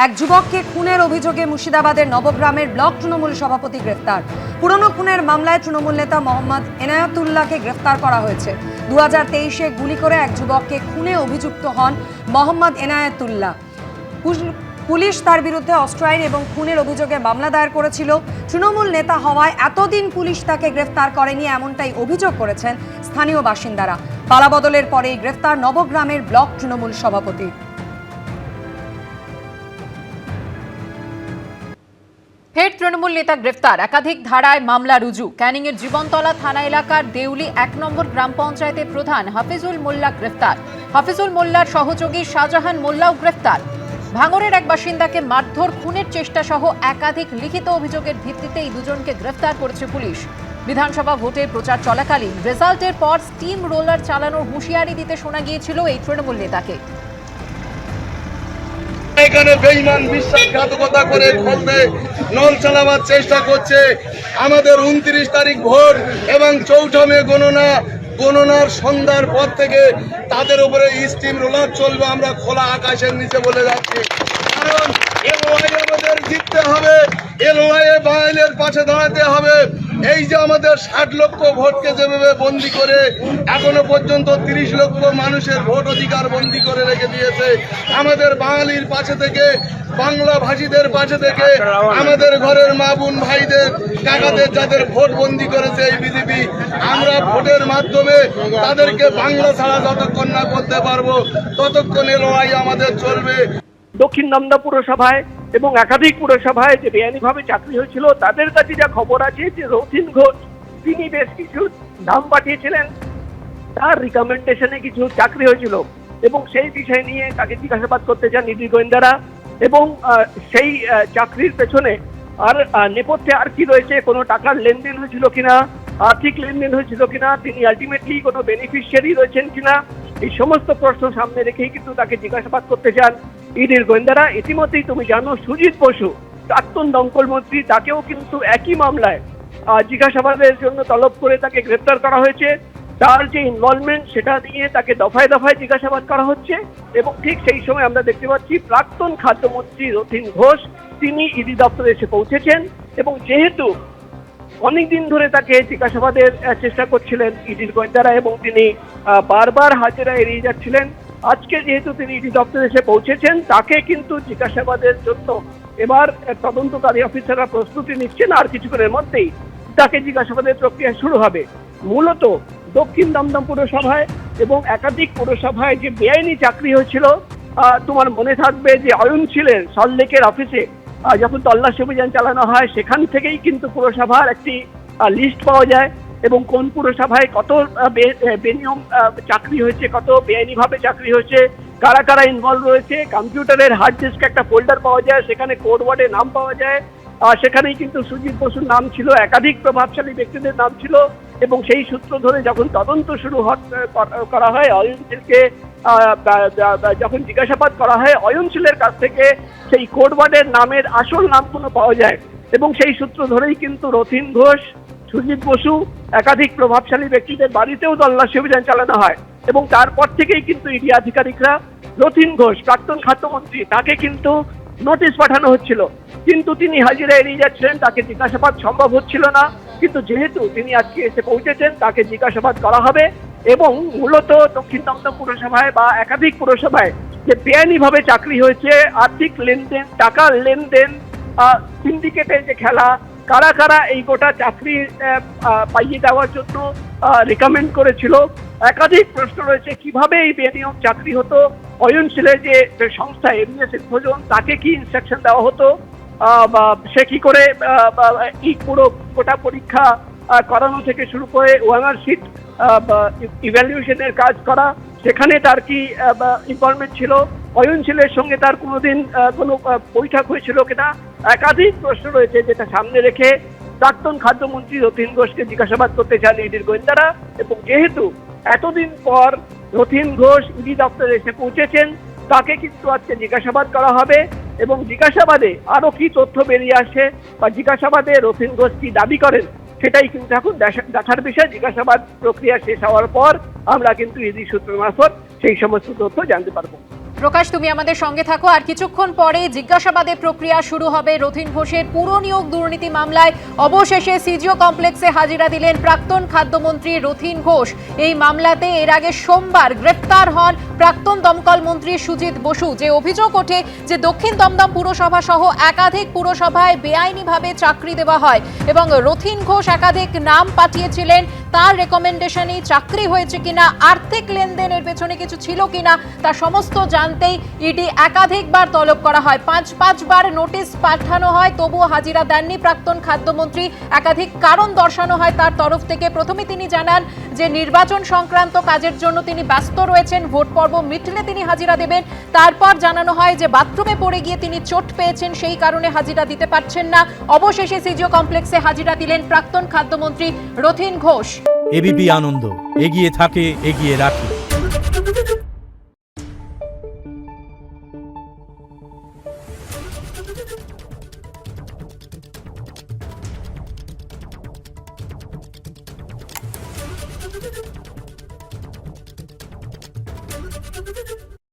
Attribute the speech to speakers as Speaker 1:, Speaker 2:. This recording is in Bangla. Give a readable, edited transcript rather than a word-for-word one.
Speaker 1: এক যুবককে খুনের অভিযোগে মুর্শিদাবাদের নবগ্রামের ব্লক তৃণমূল সভাপতি গ্রেফতার। পুরনো খুনের মামলায় তৃণমূল নেতা মোহাম্মদ এনায়েতুল্লাহকে গ্রেফতার করা হয়েছে। 2023-এ গুলি করে এক যুবককে খুনে অভিযুক্ত হন মোহাম্মদ এনায়েতুল্লাহ। পুলিশ তার বিরুদ্ধে অস্ত্র আইন এবং খুনের অভিযোগে মামলা দায়ের করেছিল। তৃণমূল নেতা হওয়ায় এতদিন পুলিশ তাকে গ্রেফতার করেনি, এমনটাই অভিযোগ করেছেন স্থানীয় বাসিন্দারা। পালাবদলের পরেই গ্রেফতার নবগ্রামের ব্লক তৃণমূল সভাপতি।
Speaker 2: ফের তৃণমূল নেতা গ্রেফতার, একাধিক ধারায় মামলা রুজু। ক্যানিংয়ের জীবনতলা থানা এলাকার দেউলি 1 নম্বর গ্রাম পঞ্চায়েতের প্রধান হাফিজুল মোল্লা গ্রেফতার। হাফিজুল মোল্লার সহযোগী শাহজাহান মোল্লাও গ্রেফতার। ভাঙড়ের এক বাসিন্দাকে মারধর, খুনের চেষ্টা সহ একাধিক লিখিত অভিযোগের ভিত্তিতে এই দুজনকে গ্রেফতার করেছে পুলিশ। বিধানসভা ভোটের প্রচার চলাকালীন রেজাল্টের পর স্টিম রোলার চালানোর হুঁশিয়ারি দিতে শোনা গিয়েছিল এই তৃণমূল নেতাকে।
Speaker 3: এখানে বেঈমান বিশ্বাসঘাতকতা করে ফলতে নল চালাবার চেষ্টা করছে। আমাদের 29 তারিখ ভোট এবং 4 মে গণনার সন্ধ্যার পর থেকে তাদের উপরে স্টিম রোলার চলবে। আমরা খোলা আকাশের নিচে বলে যাচ্ছি, কারণ এলওআই আমাদের জিততে হবে, এলওআই বাঙালির পাশে দাঁড়াতে হবে। এই যে আমাদের 60 লক্ষ ভোটকে যেভাবে বন্দি করে এখনো পর্যন্ত 30 লক্ষ মানুষের ভোট অধিকার বন্দি করে রেখে দিয়েছে, আমাদের বাঙালির পাশে থেকে, বাংলা ভাষীদের পাশে থেকে, আমাদের ঘরের মা বোন ভাইদের কাকাদের যাদের ভোট বন্দি করেছে এই বিজেপি, আমরা ভোটের মাধ্যমে তাদেরকে বাংলা ছাড়া যতক্ষণ না করতে পারবো ততক্ষণ লড়াই আমাদের চলবে।
Speaker 4: দক্ষিণ দমদম পুরসভায় এবং একাধিক পুরসভায় যে বেআইনিভাবে চাকরি হয়েছিল, তাদের কাছে যা খবর আছে যে রথিন ঘোষ তিনি বেশ কিছু নাম পাঠিয়েছিলেন, তার রিকমেন্ডেশনে কিছু চাকরি হয়েছিল এবং সেই বিষয় নিয়ে তাকে জিজ্ঞাসাবাদ করতে চান ইডি গোয়েন্দারা। এবং সেই চাকরির পেছনে আর নেপথ্যে আর কি রয়েছে, কোনো টাকার লেনদেন হয়েছিল কিনা, আর্থিক লেনদেন হয়েছিল কিনা, তিনি আলটিমেটলি কোনো বেনিফিশিয়ারি রয়েছেন কিনা, এই সমস্ত প্রশ্ন সামনে রেখেই কিন্তু তাকে জিজ্ঞাসাবাদ করতে চান ইডির গোয়েন্দারা। ইতিমধ্যেই তুমি জানো সুজিত বসু, প্রাক্তন দমকল মন্ত্রী, তাকেও কিন্তু একই মামলায় জিজ্ঞাসাবাদের জন্য তলব করে তাকে গ্রেপ্তার করা হয়েছে। তার যে ইনভলভমেন্ট সেটা নিয়ে তাকে দফায় দফায় জিজ্ঞাসাবাদ করা হচ্ছে। এবং ঠিক সেই সময় আমরা দেখতে পাচ্ছি প্রাক্তন খাদ্যমন্ত্রী রথিন ঘোষ তিনি ইডি দপ্তরে এসে পৌঁছেছেন এবং যেহেতু অনেকদিন ধরে তাকে জিজ্ঞাসাবাদের চেষ্টা করছিলেন ইডির গোয়েন্দারা এবং তিনি বারবার হাজিরা এড়িয়ে যাচ্ছিলেন, আজকে যেহেতু তিনি ইডি দপ্তরে এসে পৌঁছেছেন তাকে কিন্তু জিজ্ঞাসাবাদের জন্য এবার তদন্তকারী অফিসাররা প্রস্তুতি নিচ্ছেন। আর কিছুক্ষণের মধ্যেই তাকে জিজ্ঞাসাবাদের প্রক্রিয়া শুরু হবে। মূলত দক্ষিণ দমদম পুরসভায় এবং একাধিক পুরসভায় যে বেআইনি চাকরি হয়েছিল, তোমার মনে থাকবে যে অয়নশীলের সল্টলেকের অফিসে যখন তল্লাশি অভিযান চালানো হয় সেখান থেকেই কিন্তু পুরসভার একটি লিস্ট পাওয়া যায় এবং কোন পুরসভায় কত বেনিয়ম চাকরি হয়েছে, কত বেআইনিভাবে চাকরি হয়েছে, কারা কারা ইনভলভ রয়েছে। কম্পিউটারের হার্ড ডিস্ক একটা ফোল্ডার পাওয়া যায়, সেখানে কোড ওয়ার্ডের নাম পাওয়া যায়। সেখানেই কিন্তু সুজিত বসুর নাম ছিল, একাধিক প্রভাবশালী ব্যক্তিদের নাম ছিল এবং সেই সূত্র ধরে যখন তদন্ত শুরু করা হয়, অয়নশীলকে যখন জিজ্ঞাসাবাদ করা হয়, অয়নশীলের কাছ থেকে সেই কোড ওয়ার্ডের নামের আসল নামগুলো পাওয়া যায় এবং সেই সূত্র ধরেই কিন্তু রথিন ঘোষ, সুজিত বসু, একাধিক প্রভাবশালী ব্যক্তিদের বাড়িতেও তল্লাশি অভিযান চালানো হয় এবং তারপর থেকেই কিন্তু ইডি আধিকারিকরা রথিন ঘোষ, প্রাক্তন খাদ্যমন্ত্রী, তাকে কিন্তু নোটিশ পাঠানো হচ্ছিল, কিন্তু তিনি হাজিরা এড়িয়ে যাচ্ছিলেন, তাকে জিজ্ঞাসাবাদ সম্ভব হচ্ছিল না। কিন্তু যেহেতু তিনি আজকে এসে পৌঁছেছেন তাকে জিজ্ঞাসাবাদ করা হবে এবং মূলত দক্ষিণ দমদম পুরসভায় বা একাধিক পুরসভায় যে বেআইনিভাবে চাকরি হয়েছে, আর্থিক লেনদেন, টাকার লেনদেন, সিন্ডিকেটের যে খেলা, কারা কারা এই গোটা চাকরি পাইয়ে দেওয়ার জন্য রিকমেন্ড করেছিল, একাধিক প্রশ্ন রয়েছে। কিভাবে এই বেনিয়ম চাকরি হতো, অয়নশীলের যে সংস্থা এমএস ইনফোজন, তাকে কি ইনস্ট্রাকশন দেওয়া হতো, বা সে কি করে এই পুরো গোটা পরীক্ষা করানো থেকে শুরু করে ওয়ানার শিট ইভ্যালুয়েশনের কাজ করা, সেখানে তার কি ইনভলভমেন্ট ছিল, অয়নশীলের সঙ্গে তার কোনোদিন কোনো বৈঠক হয়েছিল কিনা, একাধিক প্রশ্ন রয়েছে যেটা সামনে রেখে প্রাক্তন খাদ্যমন্ত্রী রথিন ঘোষকে জিজ্ঞাসাবাদ করতে চান ইডির গোয়েন্দারা। এবং যেহেতু এতদিন পর রথিন ঘোষ ইডি দপ্তরে এসে পৌঁছেছেন, তাকে কিন্তু আজকে জিজ্ঞাসাবাদ করা হবে এবং জিজ্ঞাসাবাদে আরো কি তথ্য বেরিয়ে আসে বা জিজ্ঞাসাবাদে রথিন ঘোষ কি দাবি করেন সেটাই কিন্তু এখন দেখার বিষয়। জিজ্ঞাসাবাদ প্রক্রিয়া শেষ হওয়ার পর আমরা কিন্তু ইডি সূত্র মারফত সেই সমস্ত তথ্য জানতে পারবো।
Speaker 2: প্রকাশ, তুমি আমাদের সঙ্গে থাকো। আর কিছুক্ষণ পরে জিজ্ঞাসাবাদের প্রক্রিয়া শুরু হবে রথীন ঘোষের পুর নিয়োগ দুর্নীতি মামলায়। অবশেষে সিজিও কমপ্লেক্সে হাজিরা দিলেন প্রাক্তন খাদ্যমন্ত্রী রথীন ঘোষ। এই মামলাতে এর আগে সোমবার গ্রেফতার হন প্রাক্তন দমকল মন্ত্রী সুজিত বসু। যে অভিযোগ ওঠে যে দক্ষিণ দমদম পুরসভা সহ একাধিক পুরসভায় বেআইনিভাবে চাকরি দেওয়া হয় এবং রথীন ঘোষ একাধিক নাম পাঠিয়েছিলেন। তার রেকমেন্ডেশনেই চাকরি হয়েছে কিনা, আর্থিক লেনদেনের পেছনে কিছু ছিল কিনা, তা সমস্ত জানতেই ইডি একাধিকবার তলব করা হয়। পাঁচবার নোটিশ পাঠানো হয়, তবুও হাজিরা দেননি প্রাক্তন খাদ্যমন্ত্রী। একাধিক কারণ দর্শানো হয় তার তরফ থেকে। প্রথমে তিনি জানান যে নির্বাচন সংক্রান্ত কাজের জন্য তিনি ব্যস্ত রয়েছেন, ভোট পর্ব মিটলে তিনি হাজিরা দেবেন। তারপর জানানো হয় যে বাথরুমে পড়ে গিয়ে তিনি চোট পেয়েছেন, সেই কারণে হাজিরা দিতে পারছেন না। অবশেষে সিজিও কমপ্লেক্সে হাজিরা দিলেন প্রাক্তন খাদ্যমন্ত্রী রথীন ঘোষ।
Speaker 5: এবিপি আনন্দ, এগিয়ে থাকে, এগিয়ে রাখে।
Speaker 6: Thank you.